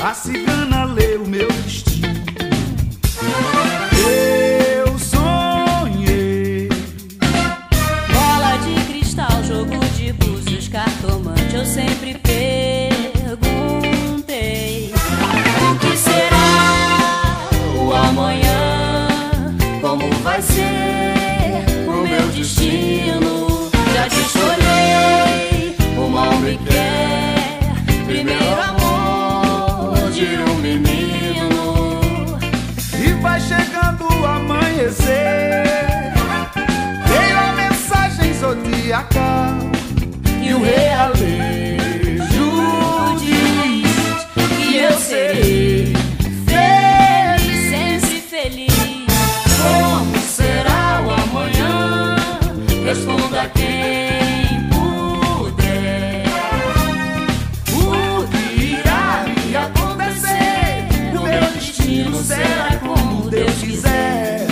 a cigana lê o meu destino. Eu sonhei. Bola de cristal, jogo de búzios, cartomante, eu sempre perguntei: o que será o amanhã? Como vai ser o meu destino? Já te escolhei, o mal me quer, primeiro amor de um menino. E vai chegando o amanhecer, veio a mensagem zodiacal, E o realejo diz que eu serei feliz, sempre feliz. Como será o amanhã? Responda quem puder. o que irá me acontecer, o meu destino será como Deus quiser.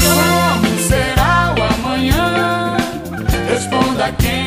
Como será o amanhã? Responda quem